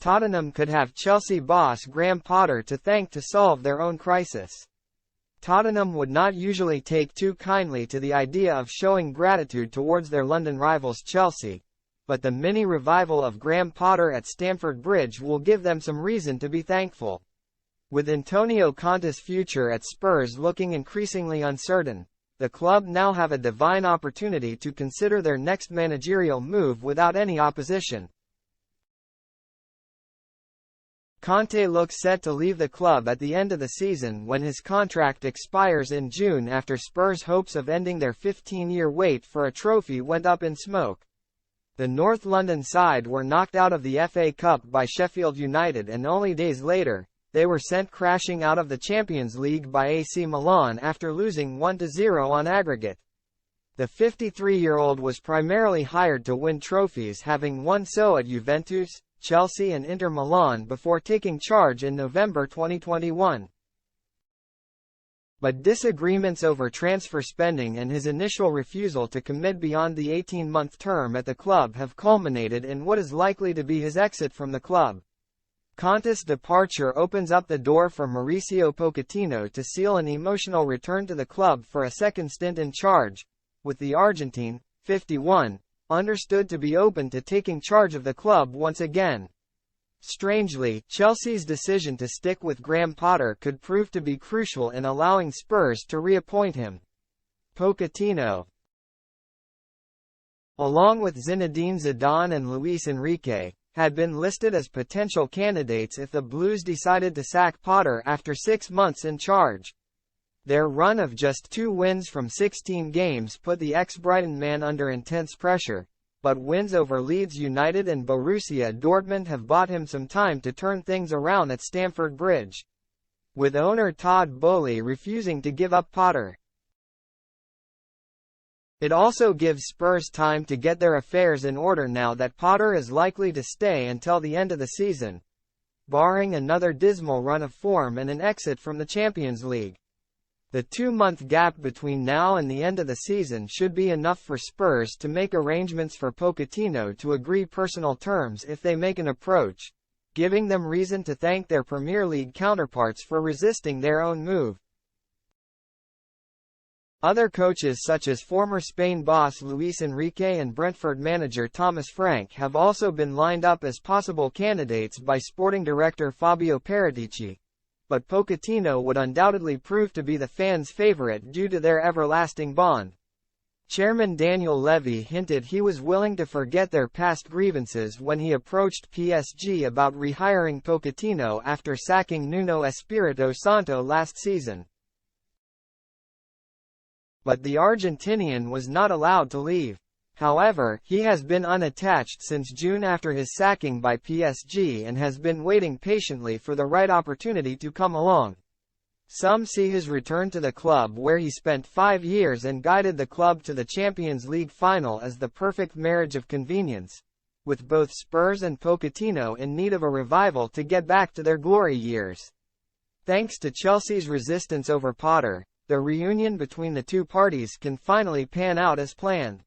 Tottenham could have Chelsea boss Graham Potter to thank to solve their own crisis. Tottenham would not usually take too kindly to the idea of showing gratitude towards their London rivals Chelsea, but the mini revival of Graham Potter at Stamford Bridge will give them some reason to be thankful. With Antonio Conte's future at Spurs looking increasingly uncertain, the club now have a divine opportunity to consider their next managerial move without any opposition. Conte looks set to leave the club at the end of the season when his contract expires in June after Spurs' hopes of ending their 15-year wait for a trophy went up in smoke. The North London side were knocked out of the FA Cup by Sheffield United, and only days later, they were sent crashing out of the Champions League by AC Milan after losing 1-0 on aggregate. The 53-year-old was primarily hired to win trophies, having won so at Juventus, Chelsea and Inter Milan before taking charge in November 2021. But disagreements over transfer spending and his initial refusal to commit beyond the 18-month term at the club have culminated in what is likely to be his exit from the club. Conte's departure opens up the door for Mauricio Pochettino to seal an emotional return to the club for a second stint in charge, with the Argentine, 51, understood to be open to taking charge of the club once again. Strangely, Chelsea's decision to stick with Graham Potter could prove to be crucial in allowing Spurs to reappoint him. Pochettino, along with Zinedine Zidane and Luis Enrique, had been listed as potential candidates if the Blues decided to sack Potter after 6 months in charge. Their run of just 2 wins from 16 games put the ex-Brighton man under intense pressure, but wins over Leeds United and Borussia Dortmund have bought him some time to turn things around at Stamford Bridge, with owner Todd Boehly refusing to give up Potter. It also gives Spurs time to get their affairs in order now that Potter is likely to stay until the end of the season, barring another dismal run of form and an exit from the Champions League. The 2-month gap between now and the end of the season should be enough for Spurs to make arrangements for Pochettino to agree personal terms if they make an approach, giving them reason to thank their Premier League counterparts for resisting their own move. Other coaches such as former Spain boss Luis Enrique and Brentford manager Thomas Frank have also been lined up as possible candidates by sporting director Fabio Paratici, but Pochettino would undoubtedly prove to be the fans' favorite due to their everlasting bond. Chairman Daniel Levy hinted he was willing to forget their past grievances when he approached PSG about rehiring Pochettino after sacking Nuno Espirito Santo last season. But the Argentinian was not allowed to leave. However, he has been unattached since June after his sacking by PSG and has been waiting patiently for the right opportunity to come along. Some see his return to the club where he spent 5 years and guided the club to the Champions League final as the perfect marriage of convenience, with both Spurs and Pochettino in need of a revival to get back to their glory years. Thanks to Chelsea's resistance over Potter, the reunion between the two parties can finally pan out as planned.